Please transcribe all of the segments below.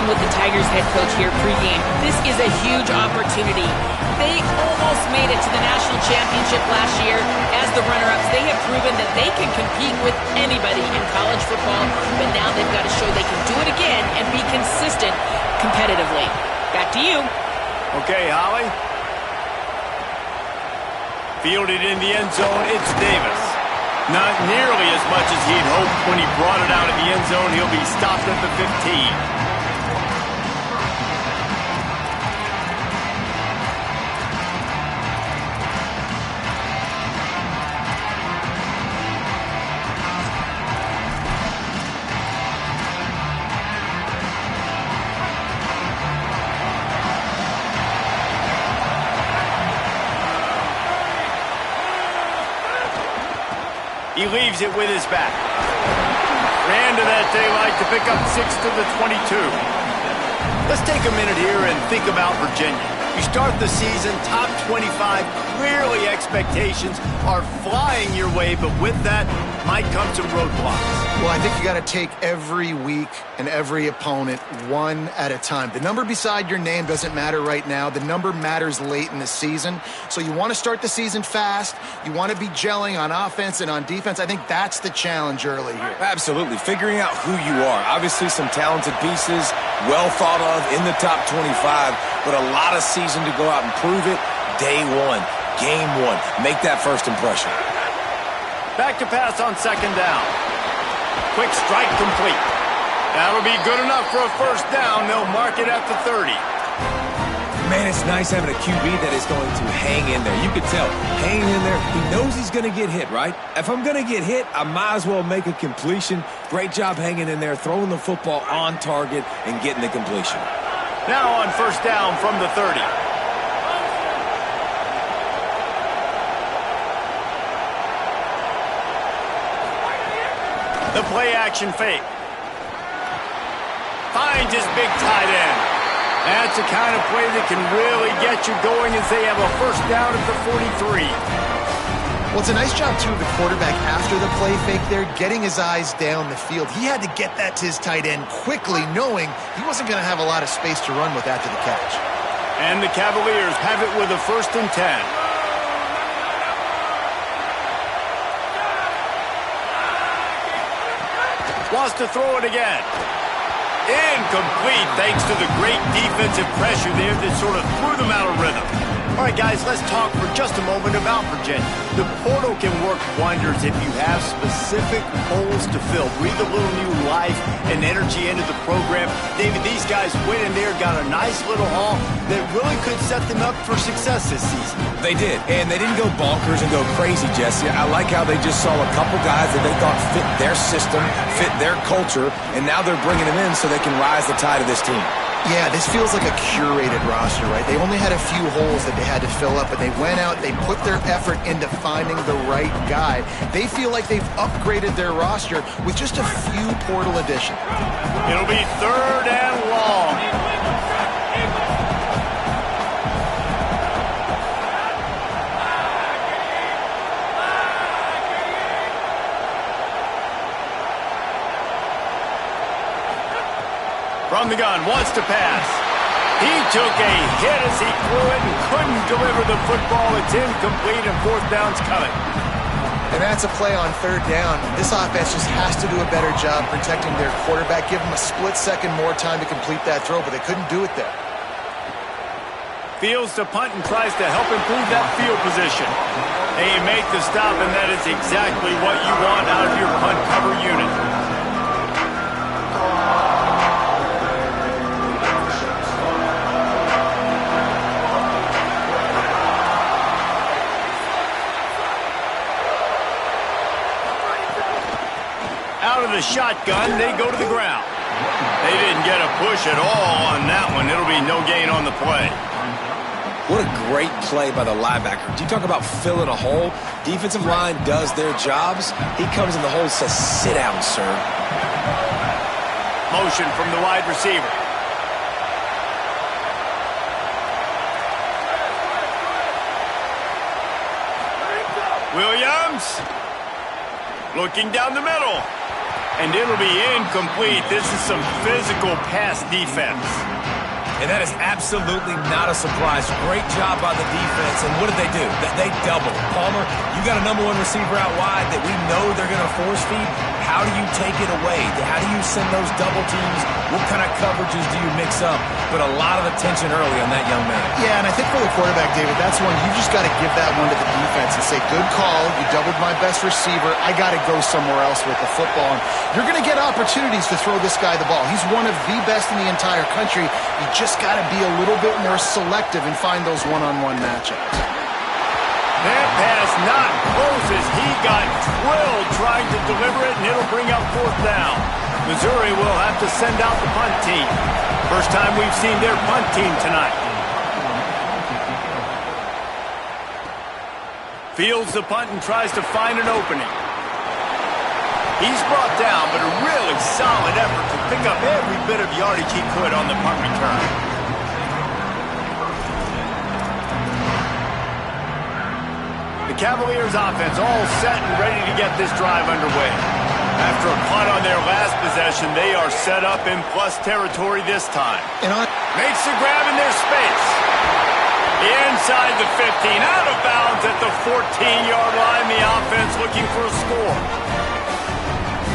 been with the Tigers head coach here pregame. This is a huge opportunity. They almost made it to the national championship last year as the runner-ups. They have proven that they can compete with anybody in college football, but now they've got to show they can do it again and be consistent competitively. Back to you. Okay, Holly. Fielded in the end zone, it's Davis. Not nearly as much as he'd hoped when he brought it out of the end zone. He'll be stopped at the 15. He leaves it with his back. Ran to that daylight to pick up 6 to the 22. Let's take a minute here and think about Virginia. You start the season top 25. Clearly expectations are flying your way, but with that might come some roadblocks. Well, I think you got to take every week and every opponent one at a time. The number beside your name doesn't matter right now. The number matters late in the season. So you want to start the season fast. You want to be gelling on offense and on defense. I think that's the challenge early here. Absolutely. Figuring out who you are. Obviously some talented pieces, well thought of in the top 25, but a lot of season to go out and prove it. Day one, game one. Make that first impression. Back to pass on second down. Quick strike complete. That'll be good enough for a first down. They'll mark it at the 30. Man, it's nice having a QB that is going to hang in there. You can tell, hanging in there, he knows he's going to get hit, right? If I'm going to get hit, I might as well make a completion. Great job hanging in there, throwing the football on target and getting the completion. Now on first down from the 30. The play action fake. Finds his big tight end. That's the kind of play that can really get you going as they have a first down at the 43. Well, it's a nice job, too, of the quarterback after the play fake there, getting his eyes down the field. He had to get that to his tight end quickly, knowing he wasn't going to have a lot of space to run with after the catch. And the Cavaliers have it with a 1st and 10. Wants to throw it again. Incomplete thanks to the great defensive pressure there that sort of threw them out of rhythm. All right, guys, let's talk for just a moment about Virginia. The portal can work wonders if you have specific holes to fill. Breathe a little new life and energy into the program. David, these guys went in there, got a nice little haul that really could set them up for success this season. They did, and they didn't go bonkers and go crazy, Jesse. I like how they just saw a couple guys that they thought fit their system, fit their culture, and now they're bringing them in so they can rise the tide of this team. Yeah, this feels like a curated roster, right? They only had a few holes that they had to fill up, but they went out, they put their effort into finding the right guy. They feel like they've upgraded their roster with just a few portal additions. It'll be 3rd and long. From the gun, wants to pass. He took a hit as he threw it and couldn't deliver the football. It's incomplete and 4th down's coming. And that's a play on 3rd down. This offense just has to do a better job protecting their quarterback. Give them a split second more time to complete that throw, but they couldn't do it there. Fields to punt and tries to help improve that field position. They make the stop, and that is exactly what you want out of your punt cover unit. Out of the shotgun, they go to the ground. They didn't get a push at all on that one. It'll be no gain on the play. What a great play by the linebacker. Do you talk about filling a hole? Defensive line does their jobs. He comes in the hole and says, sit down, sir. Motion from the wide receiver. Williams looking down the middle. And it'll be incomplete. This is some physical pass defense. And that is absolutely not a surprise. Great job by the defense. And what did they do? They doubled. Palmer, you got a number one receiver out wide that we know they're going to force feed. How do you take it away? How do you send those double teams? What kind of coverages do you mix up? But a lot of attention early on that young man. Yeah, and I think for the quarterback, David, that's one you just got to give that one to the defense and say, good call. You doubled my best receiver. I got to go somewhere else with the football. And you're going to get opportunities to throw this guy the ball. He's one of the best in the entire country. You just got to be a little bit more selective and find those one-on-one matchups. That pass not close as he got drilled trying to deliver it, and it'll bring up fourth down. Missouri will have to send out the punt team. First time we've seen their punt team tonight. Fields the punt and tries to find an opening. He's brought down, but a really solid effort to pick up every bit of yardage he could on the punt return. The Cavaliers offense all set and ready to get this drive underway. After a punt on their last possession, they are set up in plus territory this time. Makes the grab in their space. Inside the 15, out of bounds at the 14-yard line. The offense looking for a score.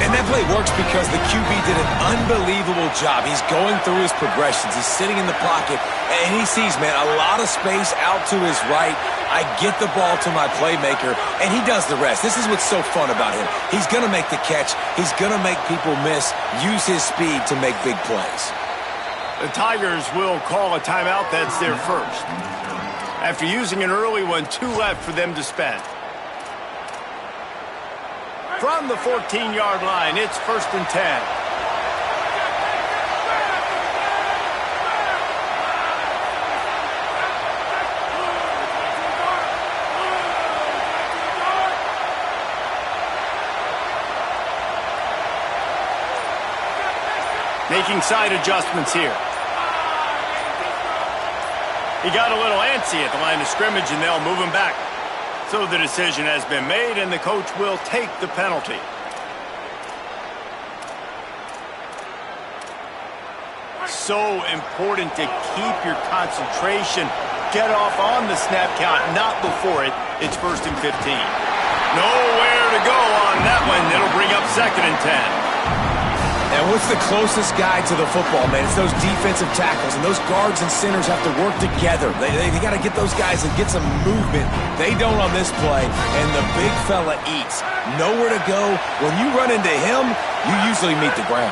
And that play works because the QB did an unbelievable job. He's going through his progressions. He's sitting in the pocket, and he sees, man, a lot of space out to his right. I get the ball to my playmaker, and he does the rest. This is what's so fun about him. He's going to make the catch. He's going to make people miss, use his speed to make big plays. The Tigers will call a timeout. That's their first. After using an early one, 2 left for them to spend. From the 14-yard line, it's 1st and 10. Making side adjustments here. He got a little antsy at the line of scrimmage, and they'll move him back. So the decision has been made, and the coach will take the penalty. So important to keep your concentration. Get off on the snap count, not before it. It's 1st and 15. Nowhere to go on that one. It'll bring up 2nd and 10. And what's the closest guy to the football, man? It's those defensive tackles, and those guards and centers have to work together. They got to get those guys and get some movement. They don't on this play, and the big fella eats. Nowhere to go. When you run into him, you usually meet the ground.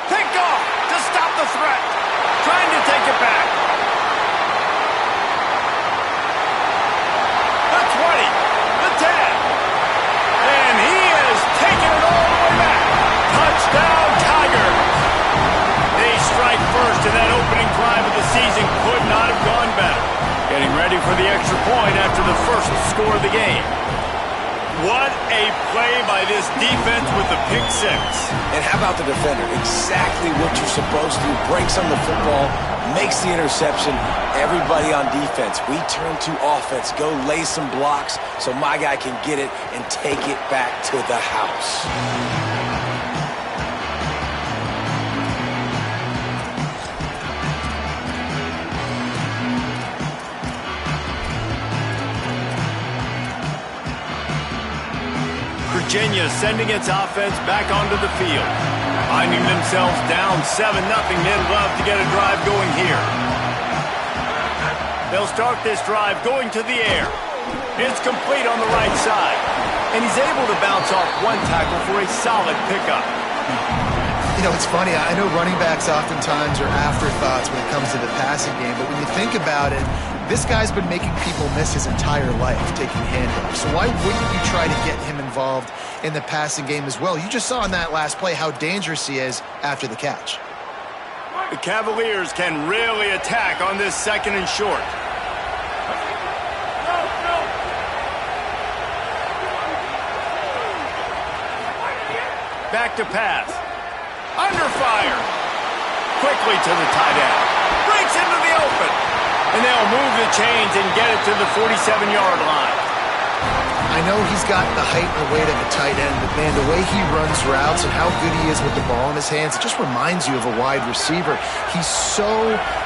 Pick off to stop the threat. Trying to take it back. The 20, the 10. And he has taken it all the way back. Touchdown, Tigers. They strike first, and that opening drive of the season could not have gone better. Getting ready for the extra point after the first score of the game. What a play by this defense with the pick six. And how about the defender? Exactly what you're supposed to do. Breaks on the football, makes the interception. Everybody on defense, we turn to offense. Go lay some blocks so my guy can get it and take it back to the house. Virginia sending its offense back onto the field. Finding themselves down 7-0, they'd love to get a drive going here. They'll start this drive going to the air. It's complete on the right side. And he's able to bounce off one tackle for a solid pickup. You know, it's funny. I know running backs oftentimes are afterthoughts when it comes to the passing game, but when you think about it, this guy's been making people miss his entire life taking handoffs. So why wouldn't you try to get him involved in the passing game as well? You just saw in that last play how dangerous he is after the catch. The Cavaliers can really attack on this 2nd and short. Back to pass. Under fire. Quickly to the tight end. Breaks into the open. And they'll move the chains and get it to the 47-yard line. I know he's got the height and the weight of a tight end, but man, the way he runs routes and how good he is with the ball in his hands, it just reminds you of a wide receiver. He's so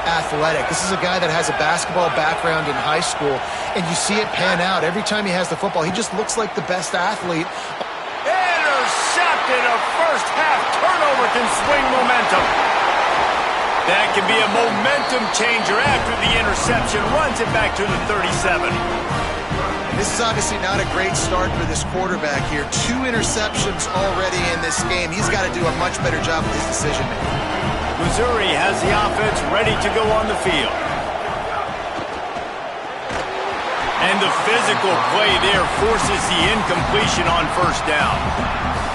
athletic. This is a guy that has a basketball background in high school, and you see it pan out. Every time he has the football, he just looks like the best athlete. Intercepted. A first half turnover can swing momentum. That can be a momentum changer after the interception. Runs it back to the 37. This is obviously not a great start for this quarterback here. 2 interceptions already in this game. He's got to do a much better job with his decision-making. Missouri has the offense ready to go on the field. And the physical play there forces the incompletion on first down.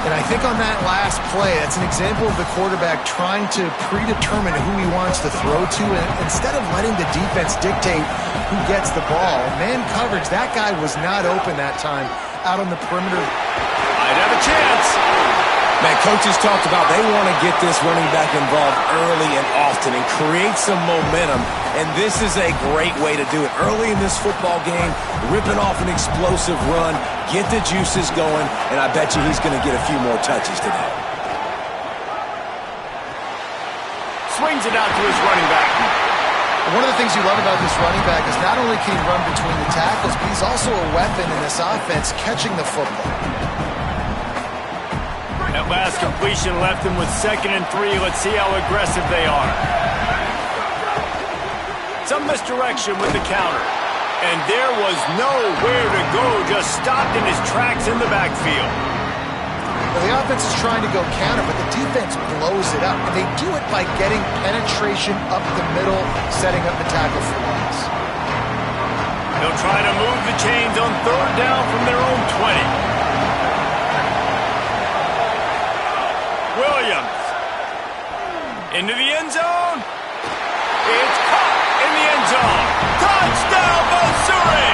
And I think on that last play, that's an example of the quarterback trying to predetermine who he wants to throw to, and instead of letting the defense dictate who gets the ball. Man coverage, that guy was not open that time out on the perimeter. Might have a chance. Man, coaches talked about they want to get this running back involved early and often and create some momentum, and this is a great way to do it. Early in this football game, ripping off an explosive run, get the juices going, and I bet you he's going to get a few more touches today. Swings it out to his running back. One of the things you love about this running back is not only can he run between the tackles, but he's also a weapon in this offense catching the football. That last completion left him with 2nd and 3. Let's see how aggressive they are. Some misdirection with the counter. And there was nowhere to go, just stopped in his tracks in the backfield. Well, the offense is trying to go counter, but the defense blows it up. And they do it by getting penetration up the middle, setting up the tackle for loss. They'll try to move the chains on 3rd down from their own 20. Williams into the end zone. It's caught in the end zone. Touchdown, Missouri!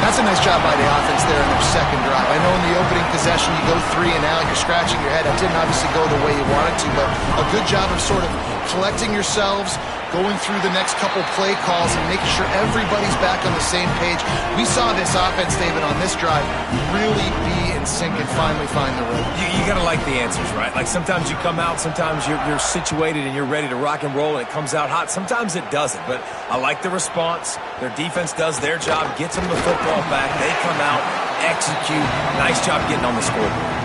That's a nice job by the offense there in their second drive. I know in the opening possession you go 3 and out, you're scratching your head. That didn't obviously go the way you wanted to, but a good job of sort of collecting yourselves, going through the next couple play calls and making sure everybody's back on the same page. We saw this offense, David, on this drive really be in sync and finally find the rhythm. You got to like the answers, right? Like sometimes you come out, sometimes you're situated and you're ready to rock and roll and it comes out hot. Sometimes it doesn't, but I like the response. Their defense does their job, gets them the football back. They come out, execute. Nice job getting on the scoreboard.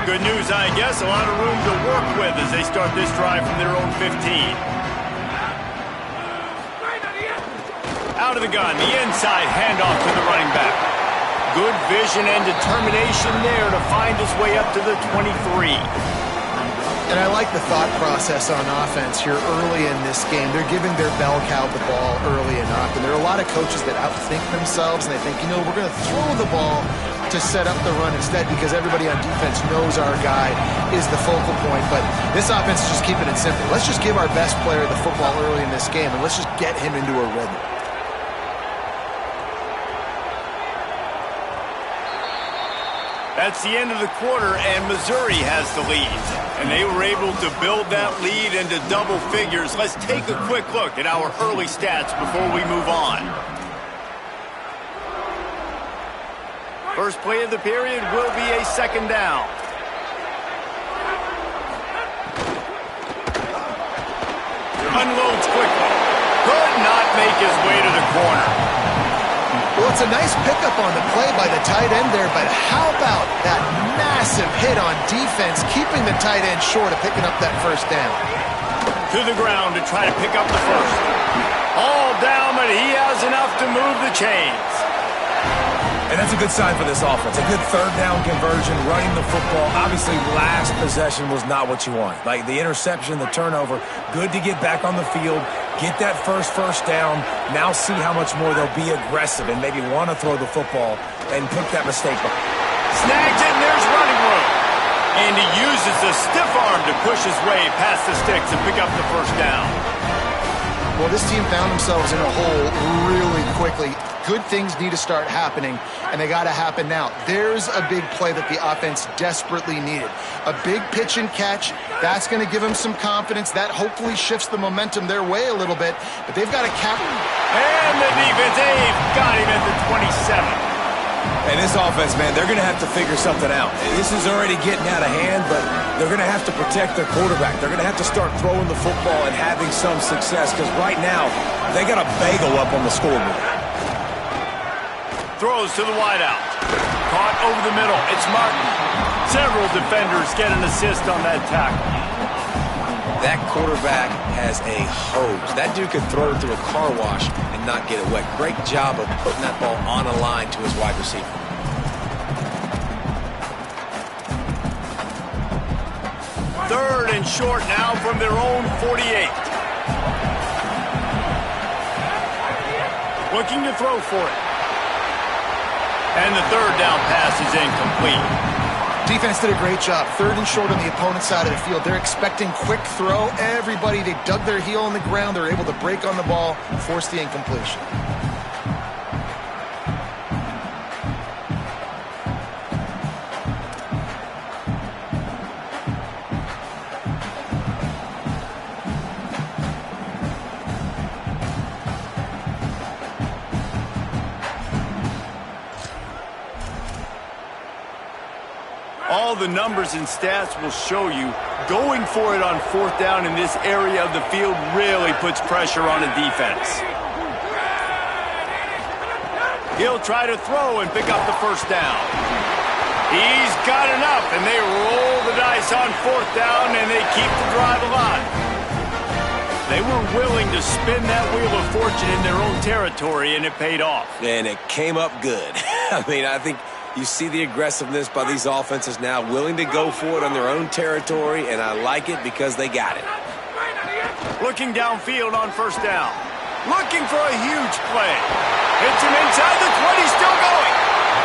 Good news, I guess. A lot of room to work with as they start this drive from their own 15. Out of the gun, the inside handoff to the running back. Good vision and determination there to find his way up to the 23. And I like the thought process on offense here early in this game. They're giving their bell cow the ball early enough. And there are a lot of coaches that outthink themselves, and they think, you know, we're going to throw the ball to set up the run instead because everybody on defense knows our guy is the focal point. But this offense is just keeping it simple. Let's just give our best player the football early in this game, and let's just get him into a rhythm. That's the end of the quarter, and Missouri has the lead. And they were able to build that lead into double figures. Let's take a quick look at our early stats before we move on. First play of the period will be a 2nd down. Unloads quickly. Could not make his way to the corner. Well, it's a nice pickup on the play by the tight end there, but how about that massive hit on defense, keeping the tight end short of picking up that first down? To the ground to try to pick up the first. All down, but he has enough to move the chains. And that's a good sign for this offense. A good 3rd down conversion, running the football. Obviously, last possession was not what you want. Like the interception, the turnover, good to get back on the field, get that first down. Now see how much more they'll be aggressive and maybe want to throw the football and pick that mistake up. Snags it, and there's running room. And he uses the stiff arm to push his way past the sticks and pick up the first down. Well, this team found themselves in a hole really quickly. good things need to start happening, and they got to happen now. There's a big play that the offense desperately needed. A big pitch and catch. That's going to give them some confidence. That hopefully shifts the momentum their way a little bit, but they've got to cap. And the defense, they've got him at the 27. And this offense, man, they're going to have to figure something out. This is already getting out of hand, but they're going to have to protect their quarterback. They're going to have to start throwing the football and having some success, because right now, they got a bagel up on the scoreboard. Throws to the wideout. Caught over the middle. It's Martin. Several defenders get an assist on that tackle. That quarterback has a hose. That dude could throw it through a car wash and not get it wet. Great job of putting that ball on a line to his wide receiver. Third and short now from their own 48. Looking to throw for it. And the third down pass is incomplete. Defense did a great job. Third and short on the opponent's side of the field. They're expecting quick throw. Everybody, they dug their heel on the ground. They're able to break on the ball, force the incompletion. All the numbers and stats will show you going for it on fourth down in this area of the field really puts pressure on a defense. He'll try to throw and pick up the first down. He's got enough, and they roll the dice on fourth down, and they keep the drive alive. They were willing to spin that wheel of fortune in their own territory, and it paid off. And it came up good. I mean, I think you see the aggressiveness by these offenses now, willing to go for it on their own territory, and I like it because they got it. Looking downfield on first down. Looking for a huge play. Hits him inside the 20, still going.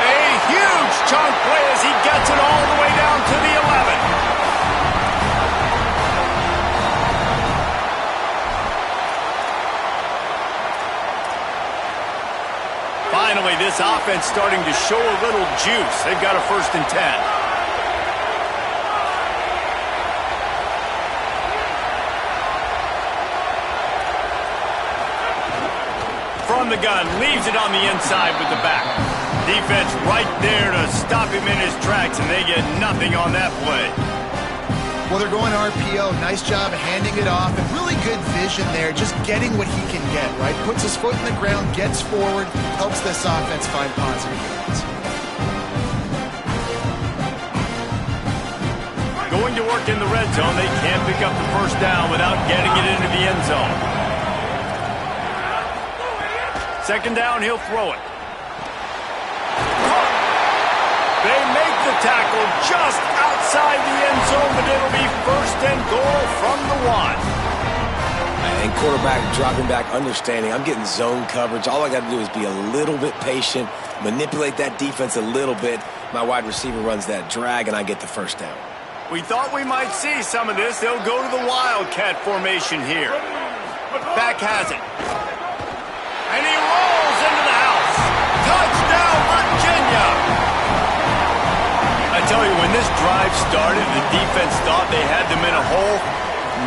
A huge chunk play as he gets it all the way down to the 11. Finally, this offense starting to show a little juice. They've got a 1st and 10. From the gun, leaves it on the inside with the back. Defense right there to stop him in his tracks, and they get nothing on that play. Well, they're going RPO. Nice job handing it off, and really good vision there, just getting what he can get, right? Puts his foot in the ground, gets forward, helps this offense find positive yards. Going to work in the red zone. They can't pick up the first down without getting it into the end zone. Second down, he'll throw it. They make the tackle just outside the end zone, but it'll be 1st and goal from the 1. And quarterback dropping back, understanding I'm getting zone coverage. All I got to do is be a little bit patient, manipulate that defense a little bit. My wide receiver runs that drag, and I get the first down. We thought we might see some of this. They'll go to the Wildcat formation here. Back has it. And he rolls into the house. Touchdown, Virginia! I tell you, when this drive started, the defense thought they had them in a hole.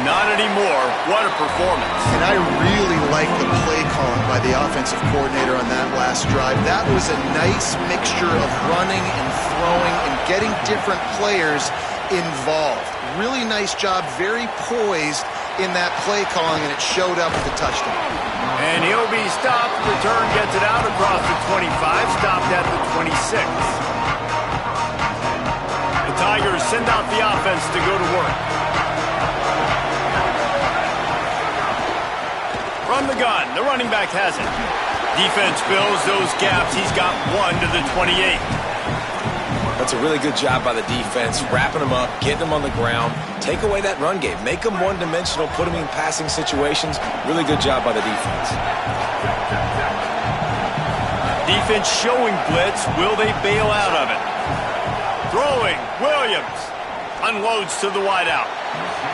Not anymore. What a performance. And I really like the play calling by the offensive coordinator on that last drive. That was a nice mixture of running and throwing and getting different players involved. Really nice job, very poised in that play calling, and it showed up with the touchdown. And he'll be stopped. Return gets it out across the 25, stopped at the 26. The Tigers send out the offense to go to work. From the gun, the running back has it. Defense fills those gaps. He's got 1 to the 28. That's a really good job by the defense, wrapping them up, getting them on the ground, take away that run game, make them one-dimensional, put them in passing situations. Really good job by the defense. Defense showing blitz. Will they bail out of it? Throwing, Williams unloads to the wideout.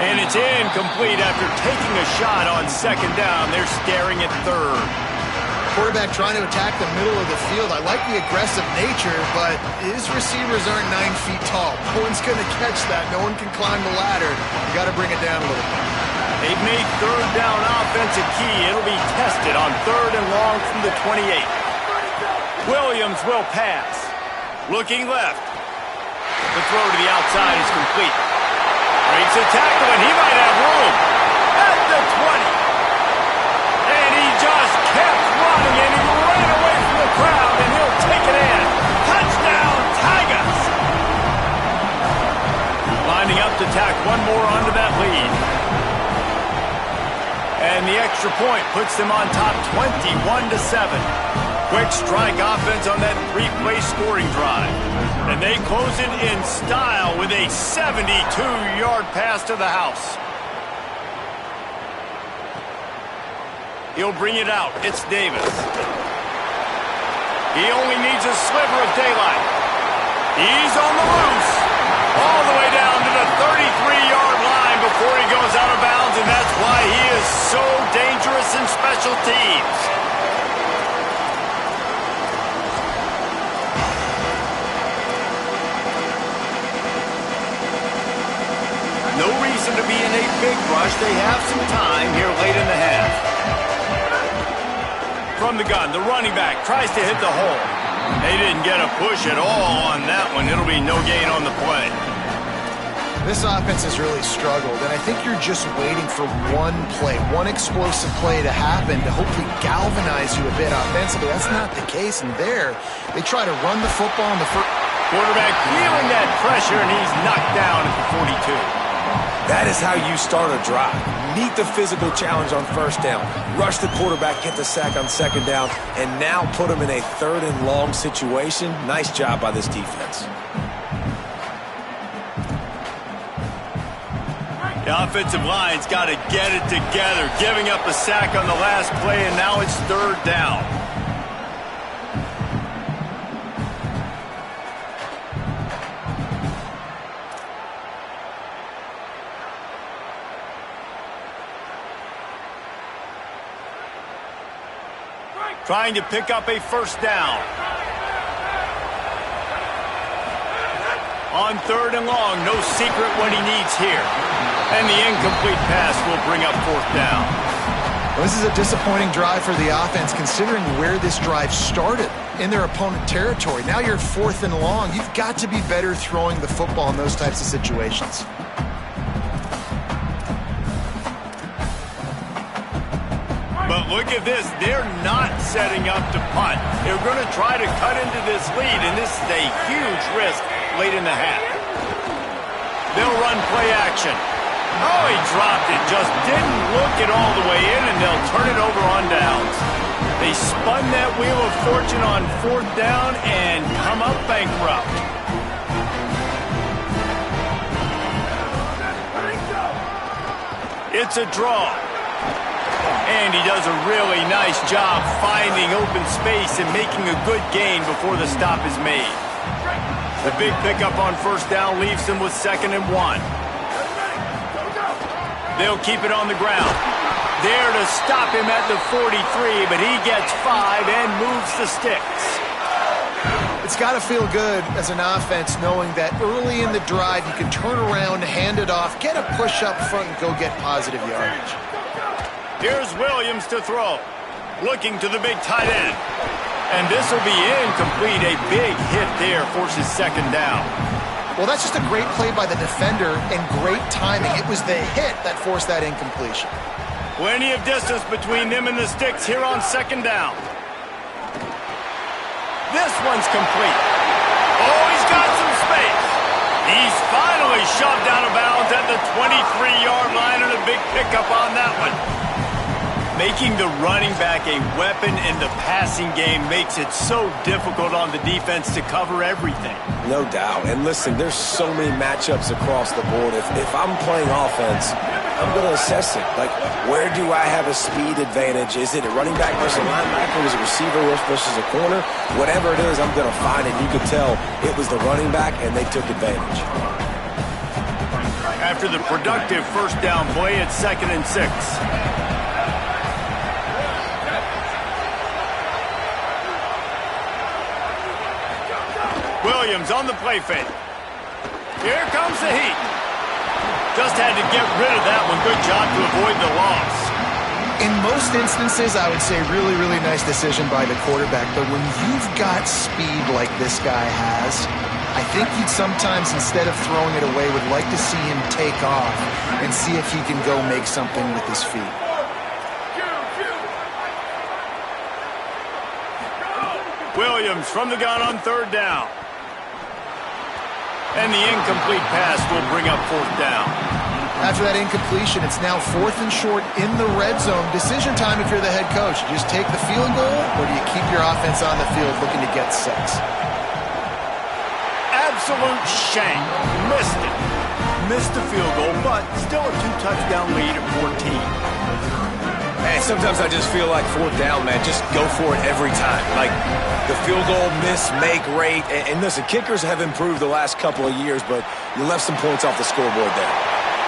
And it's incomplete after taking a shot on second down. They're staring at third. Quarterback trying to attack the middle of the field. I like the aggressive nature, but his receivers aren't 9 feet tall. No one's going to catch that. No one can climb the ladder. You got to bring it down a little bit. They've made third down offense a key. It'll be tested on 3rd and long from the 28. Williams will pass. Looking left. The throw to the outside is complete. Breaks a tackle, and he might have room. At the 20. And he just kept running, and he ran away from the crowd, and he'll take it in. Touchdown, Tigers! Lining up to tack one more onto that lead. And the extra point puts them on top 21-7. Quick strike offense on that 3-play scoring drive. And they close it in style with a 72-yard pass to the house. He'll bring it out. It's Davis. He only needs a sliver of daylight. He's on the loose. All the way down to the 33-yard line before he goes out of bounds, and that's why he is so dangerous in special teams. No reason to be in a big rush. They have some time here late in the half. From the gun, the running back tries to hit the hole. They didn't get a push at all on that one. It'll be no gain on the play. This offense has really struggled, and I think you're just waiting for one play, one explosive play to happen to hopefully galvanize you a bit offensively. That's not the case, and there, they try to run the football in the first. Quarterback feeling that pressure, and he's knocked down at the 42. That is how you start a drive. Meet the physical challenge on 1st down. Rush the quarterback, get the sack on 2nd down, and now put him in a 3rd and long situation. Nice job by this defense. The offensive line's got to get it together, giving up a sack on the last play, and now it's 3rd down. Trying to pick up a 1st down. On 3rd and long, no secret what he needs here. And the incomplete pass will bring up 4th down. Well, this is a disappointing drive for the offense, considering where this drive started, in their opponent territory. Now you're 4th and long. You've got to be better throwing the football in those types of situations. But look at this. They're not setting up to punt. They're going to try to cut into this lead, and this is a huge risk late in the half. They'll run play action. Oh, he dropped it. Just didn't look it all the way in, and they'll turn it over on downs. They spun that wheel of fortune on 4th down and come up bankrupt. It's a draw. And he does a really nice job finding open space and making a good gain before the stop is made. The big pickup on 1st down leaves them with 2nd and 1. They'll keep it on the ground. There to stop him at the 43, but he gets 5 and moves the sticks. It's got to feel good as an offense knowing that early in the drive you can turn around, hand it off, get a push up front, and go get positive yardage. Here's Williams to throw. Looking to the big tight end. And this will be incomplete. A big hit there forces 2nd down. Well, that's just a great play by the defender and great timing. It was the hit that forced that incompletion. Plenty of distance between them and the sticks here on 2nd down. This one's complete. Oh, he's got some space. He's finally shoved out of bounds at the 23-yard line, and a big pickup on that one. Making the running back a weapon in the passing game makes it so difficult on the defense to cover everything. No doubt. And listen, there's so many matchups across the board. If I'm playing offense, I'm going to assess it. Like, where do I have a speed advantage? Is it a running back versus a linebacker? Is it a receiver versus a corner? Whatever it is, I'm going to find it. You could tell it was the running back, and they took advantage. After the productive 1st down play, it's 2nd and 6. Williams on the play fake. Here comes the heat. Just had to get rid of that one. Good job to avoid the loss. In most instances, I would say really, really nice decision by the quarterback. But when you've got speed like this guy has, I think he'd sometimes, instead of throwing it away, would like to see him take off and see if he can go make something with his feet. Williams from the gun on third down. And the incomplete pass will bring up fourth down. After that incompletion, it's now 4th and short in the red zone. Decision time if you're the head coach. You just take the field goal, or do you keep your offense on the field looking to get 6? Absolute shank. Missed it. Missed the field goal, but still a 2-touchdown lead at 14. Man, sometimes I just feel like 4th down, man. Just go for it every time. Like the field goal miss, make rate. And listen, kickers have improved the last couple of years, but you left some points off the scoreboard there.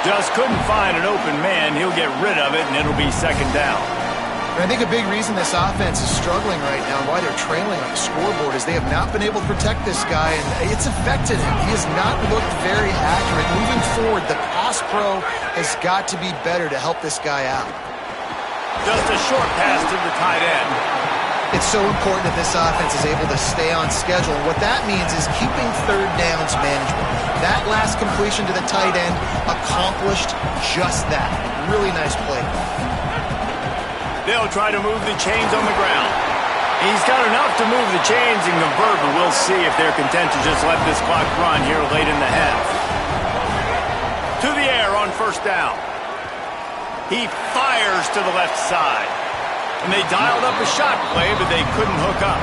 Just couldn't find an open man. He'll get rid of it, and it'll be second down. And I think a big reason this offense is struggling right now and why they're trailing on the scoreboard is they have not been able to protect this guy, and it's affected him. He has not looked very accurate. Moving forward, the pass pro has got to be better to help this guy out. Just a short pass to the tight end. It's so important that this offense is able to stay on schedule. And what that means is keeping third downs manageable. That last completion to the tight end accomplished just that. Really nice play. They'll try to move the chains on the ground. He's got enough to move the chains and convert, but we'll see if they're content to just let this clock run here late in the half. To the air on first down. He fires to the left side. And they dialed up a shot play, but they couldn't hook up.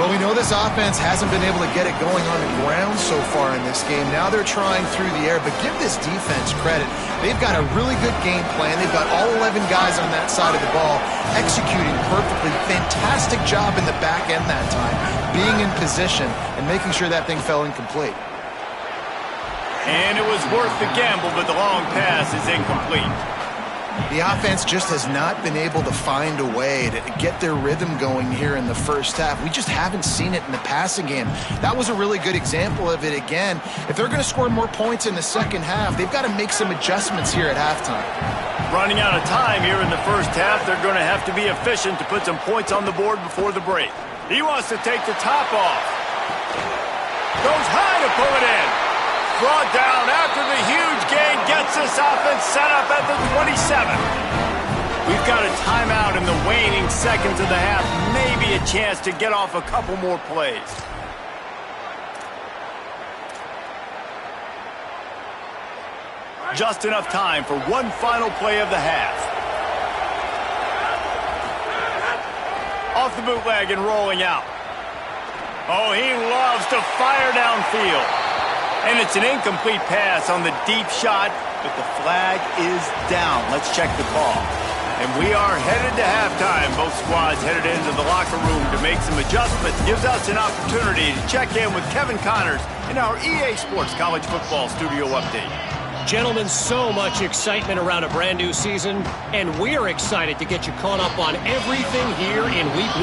Well, we know this offense hasn't been able to get it going on the ground so far in this game. Now they're trying through the air, but give this defense credit. They've got a really good game plan. They've got all 11 guys on that side of the ball executing perfectly. Fantastic job in the back end that time, being in position and making sure that thing fell incomplete. And it was worth the gamble, but the long pass is incomplete. The offense just has not been able to find a way to get their rhythm going here in the first half. We just haven't seen it in the passing game. That was a really good example of it again. If they're going to score more points in the second half, they've got to make some adjustments here at halftime. Running out of time here in the first half, they're going to have to be efficient to put some points on the board before the break. He wants to take the top off. Goes high to pull it in. Brought down after the huge gain, gets this offense set up at the 27. We've got a timeout in the waning seconds of the half. Maybe a chance to get off a couple more plays. Just enough time for one final play of the half. Off the bootleg and rolling out. Oh, he loves to fire downfield. And it's an incomplete pass on the deep shot, but the flag is down. Let's check the call. And we are headed to halftime. Both squads headed into the locker room to make some adjustments. Gives us an opportunity to check in with Kevin Connors in our EA Sports College Football Studio Update. Gentlemen, so much excitement around a brand new season, and we're excited to get you caught up on everything here in Week 1.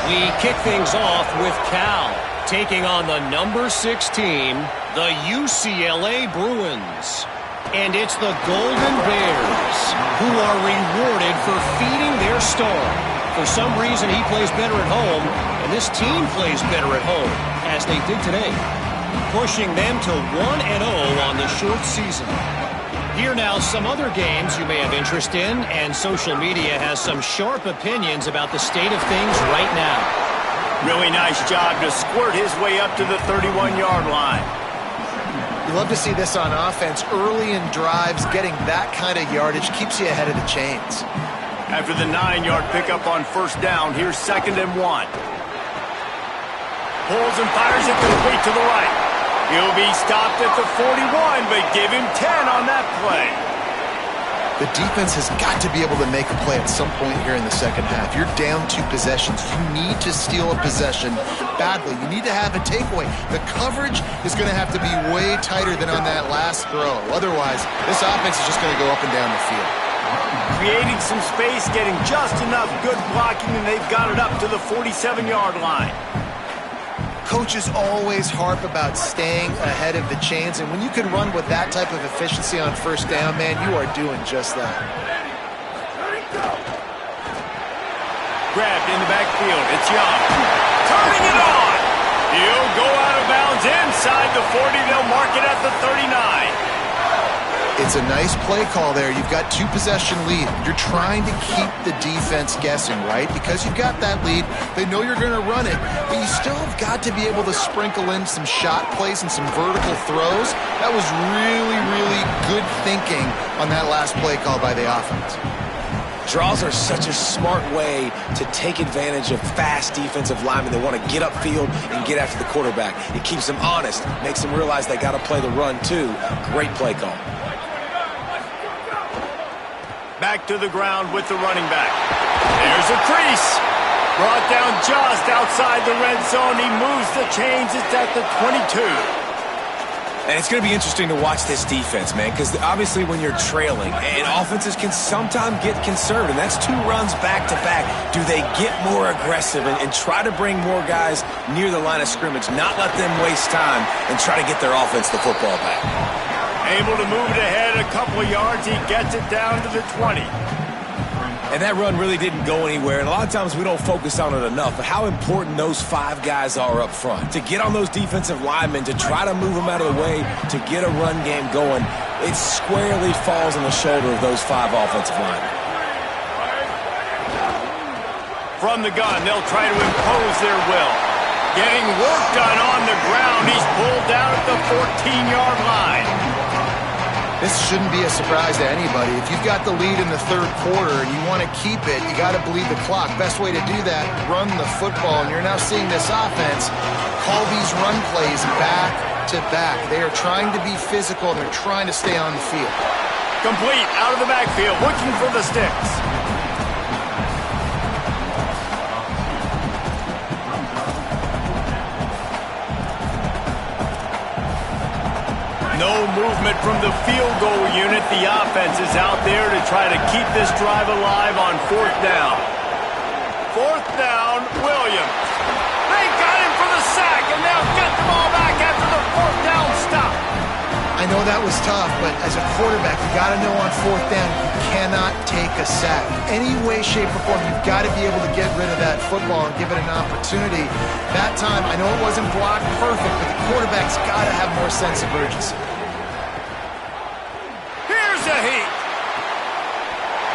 We kick things off with Cal, taking on the number 6 team, the UCLA Bruins. And it's the Golden Bears who are rewarded for feeding their star. For some reason, he plays better at home, and this team plays better at home, as they did today, pushing them to 1-0 on the short season. Here now, some other games you may have interest in, and social media has some sharp opinions about the state of things right now. Really nice job to squirt his way up to the 31-yard line. You love to see this on offense. Early in drives, getting that kind of yardage keeps you ahead of the chains. After the 9-yard pickup on first down, here's 2nd and 1. Pulls and fires it complete to the right. He'll be stopped at the 41, but give him 10 on that play. The defense has got to be able to make a play at some point here in the second half. You're down 2 possessions. You need to steal a possession badly. You need to have a takeaway. The coverage is going to have to be way tighter than on that last throw. Otherwise, this offense is just going to go up and down the field. Creating some space, getting just enough good blocking, and they've got it up to the 47-yard line. Coaches always harp about staying ahead of the chains, and when you can run with that type of efficiency on first down, man, you are doing just that. Grabbed in the backfield. It's Young. Turning it on. He'll go out of bounds inside the 40. They'll mark it at the 39. It's a nice play call there. You've got 2-possession lead. You're trying to keep the defense guessing, right? Because you've got that lead. They know you're going to run it, but you still have got to be able to sprinkle in some shot plays and some vertical throws. That was really, really good thinking on that last play call by the offense. Draws are such a smart way to take advantage of fast defensive linemen that want to get upfield and get after the quarterback. It keeps them honest, makes them realize they got to play the run too. Great play call. Back to the ground with the running back. There's a crease. Brought down just outside the red zone. He moves the chains. It's at the 22. And it's going to be interesting to watch this defense, man, because obviously when you're trailing, and offenses can sometimes get conservative, and that's 2 runs back-to-back. Do they get more aggressive and try to bring more guys near the line of scrimmage, not let them waste time, and try to get their offense the football back? Able to move it ahead a couple of yards. He gets it down to the 20. And that run really didn't go anywhere, and a lot of times we don't focus on it enough, but how important those 5 guys are up front. To get on those defensive linemen, to try to move them out of the way, to get a run game going, it squarely falls on the shoulder of those 5 offensive linemen. From the gun, they'll try to impose their will. Getting work done on the ground. He's pulled down at the 14-yard line. This shouldn't be a surprise to anybody. If you've got the lead in the third quarter and you want to keep it, you got to bleed the clock. Best way to do that, run the football. And you're now seeing this offense call these run plays back to back. They are trying to be physical, and they're trying to stay on the field. Complete out of the backfield, looking for the sticks. No movement from the field goal unit. The offense is out there to try to keep this drive alive on 4th down. 4th down, Williams. They got him for the sack, and they'll get the ball back after the 4th down stop. I know that was tough, but as a quarterback, you got to know on 4th down, you cannot take a sack. Any way, shape, or form, you've got to be able to get rid of that football and give it an opportunity. That time, I know it wasn't blocked perfect, but the quarterback's got to have more sense of urgency. Here's a heat.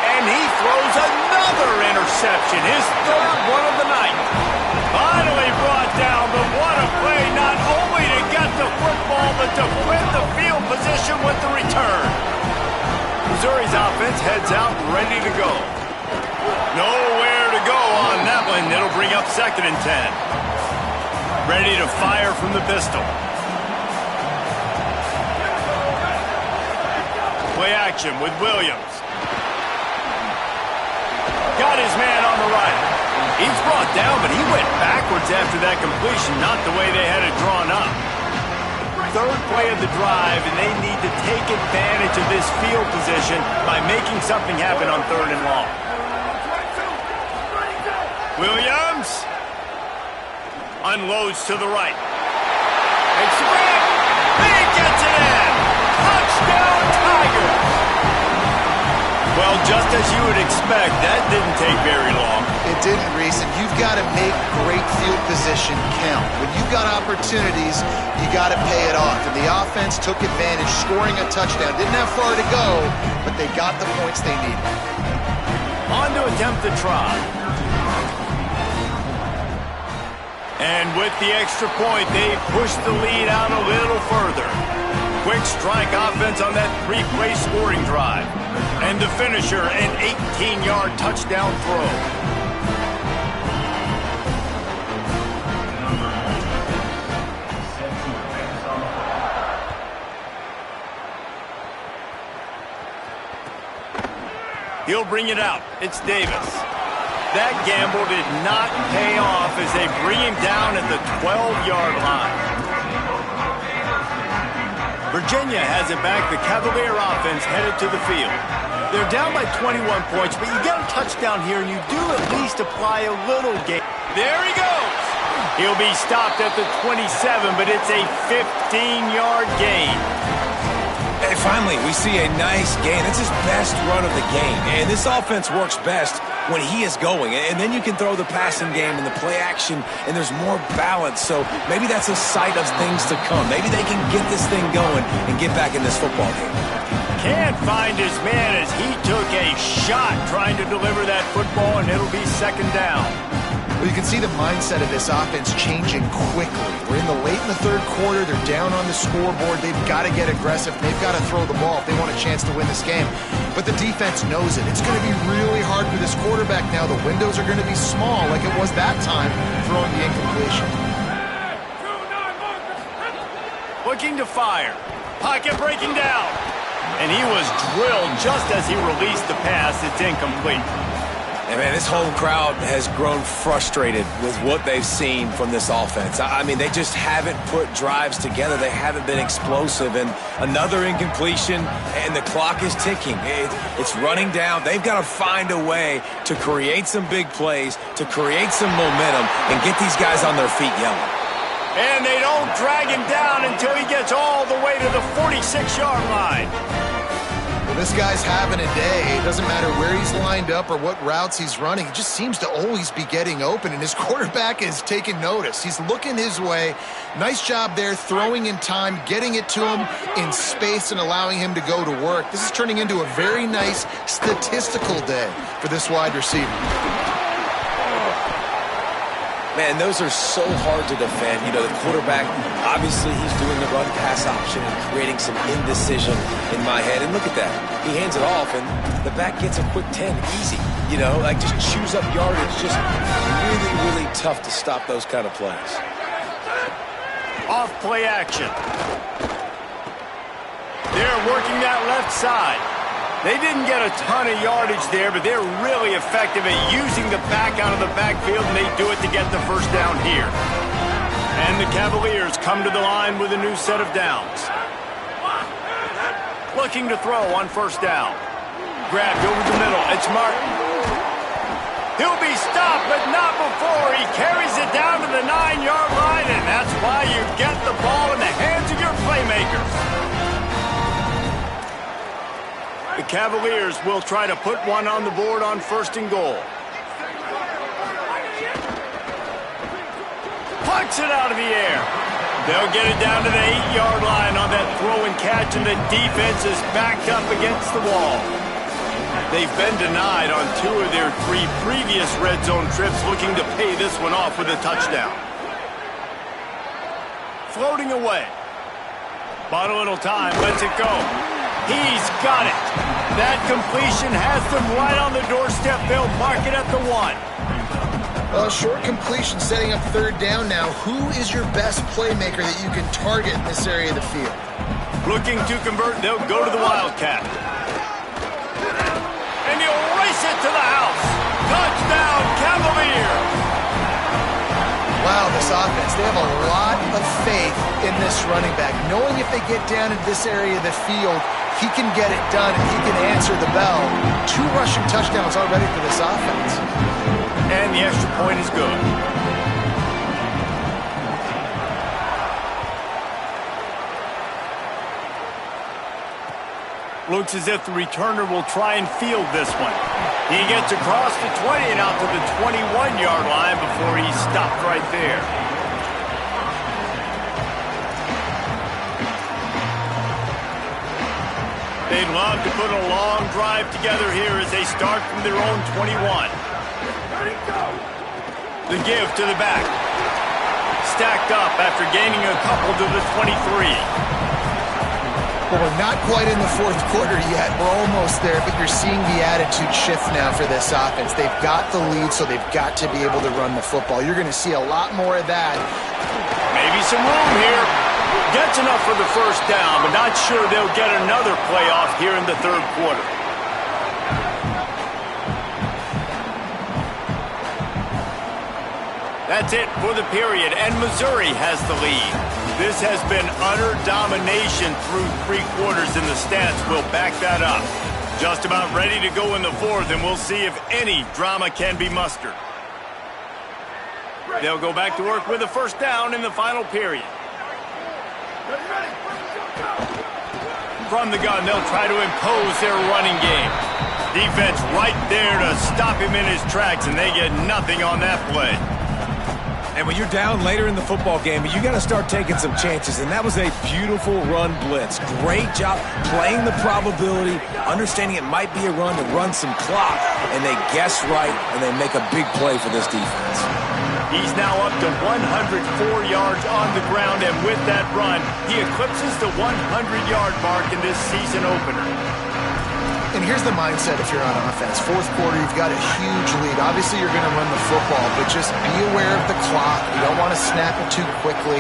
And he throws another interception, his 3rd one of the night. Finally brought down, but what a play, not only to get the football, but to win the field position with the return. Missouri's offense heads out ready to go. Nowhere to go on that one. It'll bring up 2nd and 10. Ready to fire from the pistol. Play action with Williams. Got his man on the right. He's brought down, but he went backwards after that completion, not the way they had it drawn up. 3rd play of the drive, and they need to take advantage of this field position by making something happen on 3rd and long. Williams unloads to the right. Makes the break. He gets it in. Touchdown, Tigers. Well, just as you would expect, that didn't take very long. It didn't, Reese, and you've got to make great field position count. When you've got opportunities, you got to pay it off. And the offense took advantage, scoring a touchdown. Didn't have far to go, but they got the points they needed. On to attempt the try. And with the extra point, they push the lead out a little further. Quick strike offense on that 3-play scoring drive. And the finisher, an 18-yard touchdown throw. He'll bring it out. It's Davis. That gamble did not pay off as they bring him down at the 12-yard line. Virginia has it back. The Cavalier offense headed to the field. They're down by 21 points, but you get a touchdown here, and you do at least apply a little game. There he goes. He'll be stopped at the 27, but it's a 15-yard gain. And finally, we see a nice gain. It's his best run of the game. And this offense works best when he is going. And then you can throw the passing game and the play action, and there's more balance. So maybe that's a sight of things to come. Maybe they can get this thing going and get back in this football game. Can't find his man as he took a shot trying to deliver that football, and it'll be second down. Well, you can see the mindset of this offense changing quickly. We're late in the third quarter. They're down on the scoreboard. They've got to get aggressive. They've got to throw the ball if they want a chance to win this game. But the defense knows it. It's going to be really hard for this quarterback now. The windows are going to be small like it was that time throwing the incompletion. Looking to fire. Pocket breaking down. And he was drilled just as he released the pass. It's incomplete. And man, this whole crowd has grown frustrated with what they've seen from this offense. I mean, they just haven't put drives together. They haven't been explosive. And another incompletion, and the clock is ticking. It's running down. They've got to find a way to create some big plays, to create some momentum, and get these guys on their feet yelling. And they don't drag him down until he gets all the way to the 46-yard line. Well, this guy's having a day. It doesn't matter where he's lined up or what routes he's running. He just seems to always be getting open, and his quarterback is taking notice. He's looking his way. Nice job there, throwing in time, getting it to him in space and allowing him to go to work. This is turning into a very nice statistical day for this wide receiver. Man, those are so hard to defend. You know, the quarterback, obviously he's doing the run-pass option and creating some indecision in my head. And look at that. He hands it off, and the back gets a quick 10. Easy. You know, like just chews up yardage. Just really, really tough to stop those kind of plays. Off play action. They're working that left side. They didn't get a ton of yardage there, but they're really effective at using the back out of the backfield, and they do it to get the first down here. And the Cavaliers come to the line with a new set of downs. Looking to throw on first down. Grabbed over the middle. It's Martin. He'll be stopped, but not before he carries it down to the 9-yard line, and that's why you get the ball in the hands of your playmakers. The Cavaliers will try to put one on the board on first and goal. Pucks it out of the air. They'll get it down to the 8-yard line on that throw and catch, and the defense is backed up against the wall. They've been denied on 2 of their 3 previous red zone trips, looking to pay this one off with a touchdown. Floating away. Bought a little time, lets it go. He's got it. That completion has them right on the doorstep. They'll mark it at the 1. Short completion setting up third down now. Who is your best playmaker that you can target in this area of the field? Looking to convert, they'll go to the Wildcat. And he'll race it to the house. Touchdown, Cavaliers. Wow, this offense, they have a lot of faith in this running back. Knowing if they get down in this area of the field, he can get it done and he can answer the bell. 2 rushing touchdowns already for this offense. And the extra point is good. Looks as if the returner will try and field this one. He gets across the 20 and out to the 21-yard line before he's stopped right there. They'd love to put a long drive together here as they start from their own 21. The give to the back. Stacked up after gaining a couple to the 23. Well, we're not quite in the fourth quarter yet. We're almost there, but you're seeing the attitude shift now for this offense. They've got the lead, so they've got to be able to run the football. You're going to see a lot more of that. Maybe some room here. Gets enough for the first down, but not sure they'll get another playoff here in the third quarter. That's it for the period, and Missouri has the lead. This has been utter domination through 3 quarters, and the stats will back that up. Just about ready to go in the fourth, and we'll see if any drama can be mustered. They'll go back to work with a first down in the final period. From the gun, they'll try to impose their running game. Defense right there to stop him in his tracks, and they get nothing on that play. And when you're down later in the football game, you got to start taking some chances, and that was a beautiful run blitz. Great job playing the probability, understanding it might be a run to run some clock, and they guess right, and they make a big play for this defense. He's now up to 104 yards on the ground, and with that run, he eclipses the 100-yard mark in this season opener. And here's the mindset if you're on offense. Fourth quarter, you've got a huge lead. Obviously, you're going to run the football, but just be aware of the clock. You don't want to snap it too quickly.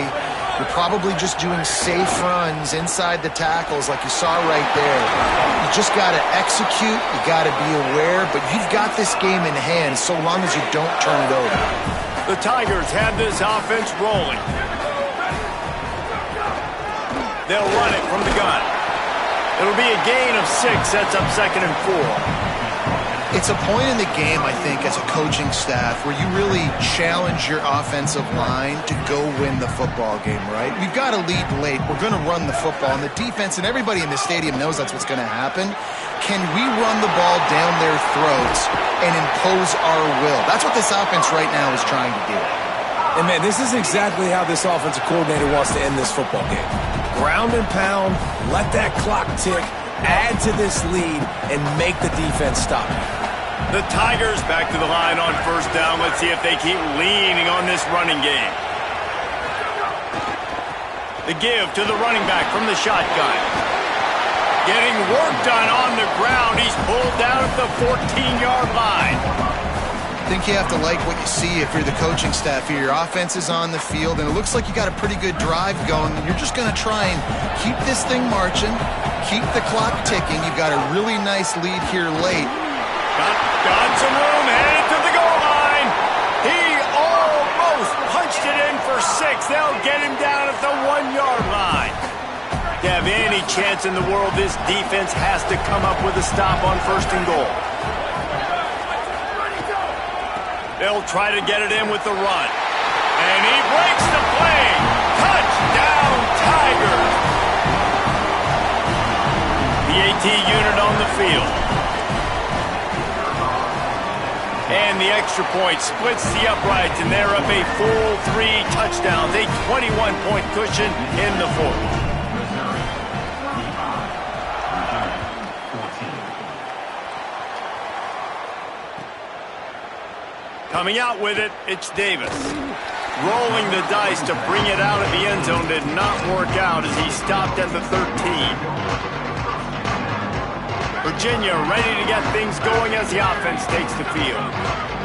You're probably just doing safe runs inside the tackles like you saw right there. You just got to execute. You got to be aware, but you've got this game in hand so long as you don't turn it over. The Tigers have this offense rolling. They'll run it from the gun. It'll be a gain of 6, sets up 2nd and 4. It's a point in the game, I think, as a coaching staff where you really challenge your offensive line to go win the football game, right? We've got to lead late. We're going to run the football, and the defense and everybody in the stadium knows that's what's going to happen. Can we run the ball down their throats and impose our will? That's what this offense right now is trying to do. And, man, this is exactly how this offensive coordinator wants to end this football game. Ground and pound, let that clock tick, add to this lead, and make the defense stop. The Tigers back to the line on first down. Let's see if they keep leaning on this running game. The give to the running back from the shotgun. Getting work done on the ground. He's pulled down at the 14-yard line. I think you have to like what you see if you're the coaching staff here. Your offense is on the field, and it looks like you got a pretty good drive going. You're just going to try and keep this thing marching, keep the clock ticking. You've got a really nice lead here late. Got some room, headed to the goal line. He almost punched it in for 6. They'll get him down at the 1-yard line. To have any chance in the world, this defense has to come up with a stop on 1st and goal. They'll try to get it in with the run. And he breaks the play. Touchdown, Tigers. The AT unit on the field. And the extra point splits the uprights, and they're up a full 3 touchdowns. A 21-point cushion in the 4th. Coming out with it, it's Davis. Rolling the dice to bring it out of the end zone did not work out as he stopped at the 13. Virginia ready to get things going as the offense takes the field.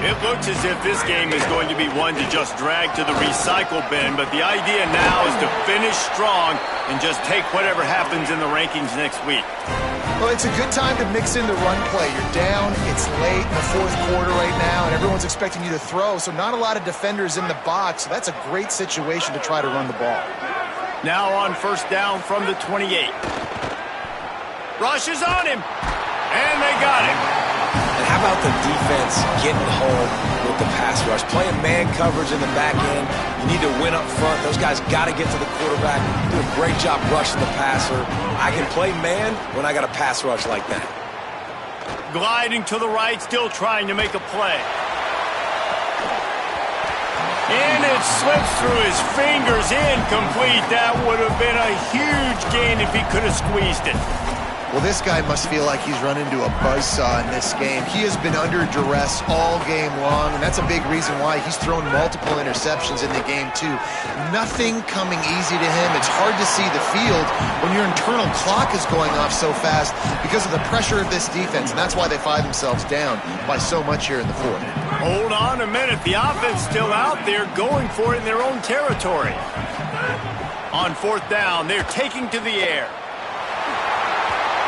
It looks as if this game is going to be one to just drag to the recycle bin, but the idea now is to finish strong and just take whatever happens in the rankings next week. Well, it's a good time to mix in the run play. You're down, it's late in the 4th quarter right now, and everyone's expecting you to throw, so not a lot of defenders in the box, so that's a great situation to try to run the ball. Now on first down from the 28. Rush is on him, and they got him. And how about the defense getting home with the pass rush? Playing man coverage in the back end. You need to win up front. Those guys got to get to the quarterback. Do a great job rushing the passer. I can play man when I got a pass rush like that. Gliding to the right, still trying to make a play. And it slips through his fingers, incomplete. That would have been a huge gain if he could have squeezed it. Well, this guy must feel like he's run into a buzzsaw in this game. He has been under duress all game long, and that's a big reason why he's thrown multiple interceptions in the game, too. Nothing coming easy to him. It's hard to see the field when your internal clock is going off so fast because of the pressure of this defense, and that's why they find themselves down by so much here in the 4th. Hold on a minute. The offense still out there going for it in their own territory. On 4th down, they're taking to the air.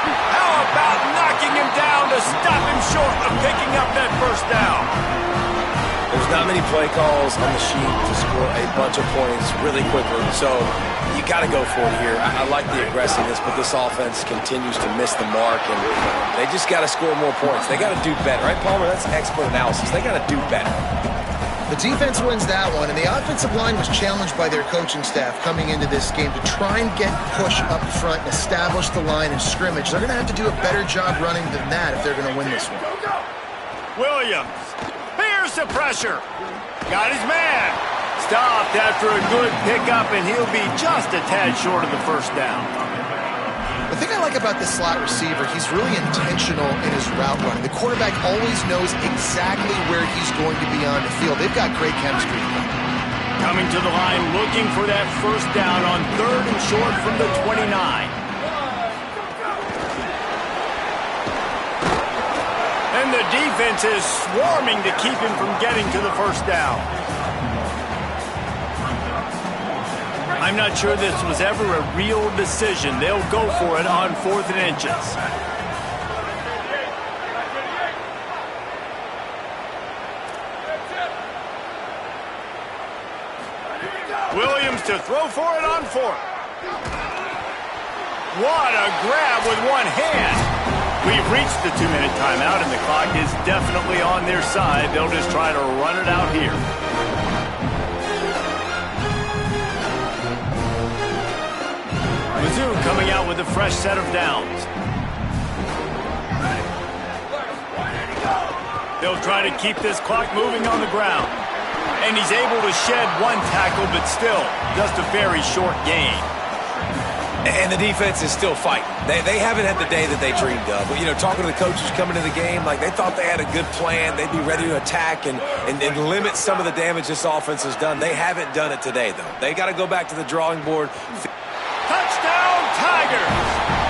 How about knocking him down to stop him short of picking up that first down? There's not many play calls on the sheet to score a bunch of points really quickly, so you got to go for it here. I like the aggressiveness, but this offense continues to miss the mark, and they just got to score more points. They got to do better, right, Palmer? That's expert analysis. They got to do better. The defense wins that one, and the offensive line was challenged by their coaching staff coming into this game to try and get push up front and establish the line in scrimmage. They're going to have to do a better job running than that if they're going to win this one. Williams, here's the pressure. Got his man. Stopped after a good pickup, and he'll be just a tad short of the first down. The thing I like about this slot receiver, he's really intentional in his route running. The quarterback always knows exactly where he's going to be on the field. They've got great chemistry. Coming to the line, looking for that first down on 3rd and short from the 29. And the defense is swarming to keep him from getting to the first down. I'm not sure this was ever a real decision. They'll go for it on 4th and inches. Williams to throw for it on 4th. What a grab with one hand. We've reached the 2-minute timeout, and the clock is definitely on their side. They'll just try to run it out here. Mizzou coming out with a fresh set of downs. They'll try to keep this clock moving on the ground. And he's able to shed one tackle, but still, just a very short gain. And the defense is still fighting. They haven't had the day that they dreamed of. But, you know, talking to the coaches coming to the game, like they thought they had a good plan. They'd be ready to attack and limit some of the damage this offense has done. They haven't done it today, though. They got to go back to the drawing board. Touchdown, Tigers!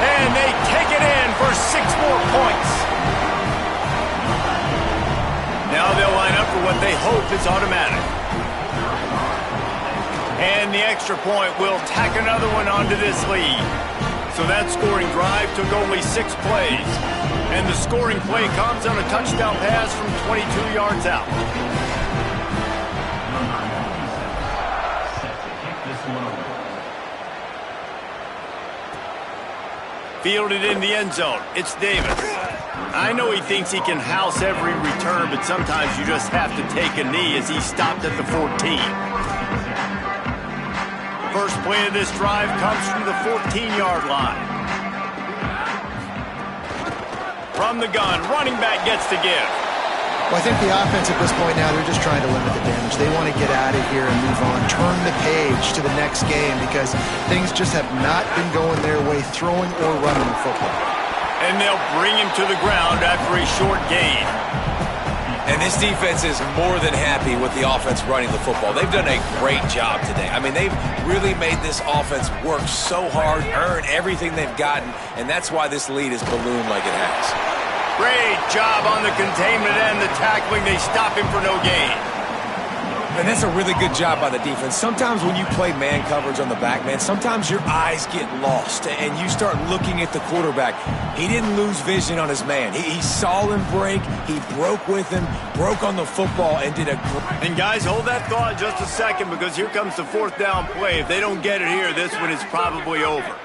And they take it in for 6 more points. Now they'll line up for what they hope is automatic. And the extra point will tack another one onto this lead. So that scoring drive took only 6 plays. And the scoring play comes on a touchdown pass from 22 yards out. Fielded in the end zone. It's Davis. I know he thinks he can house every return, but sometimes you just have to take a knee as he stopped at the 14. First play of this drive comes from the 14-yard line. From the gun, running back gets to give. Well, I think the offense at this point now, they're just trying to limit the damage. They want to get out of here and move on, turn the page to the next game because things just have not been going their way, throwing or running the football. And they'll bring him to the ground after a short gain. And this defense is more than happy with the offense running the football. They've done a great job today. I mean, they've really made this offense work so hard, earn everything they've gotten, and that's why this lead is ballooned like it has. Great job on the containment and the tackling. They stop him for no gain. And that's a really good job by the defense. Sometimes when you play man coverage on the back, man, sometimes your eyes get lost and you start looking at the quarterback. He didn't lose vision on his man. He saw him break. He broke with him, broke on the football, and did a great... And guys, hold that thought just a second because here comes the 4th down play. If they don't get it here, this one is probably over.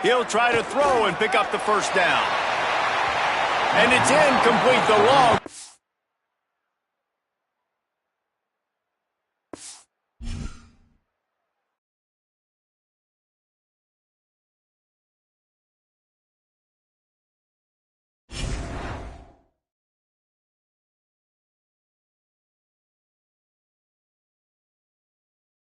He'll try to throw and pick up the first down. And it's incomplete. The long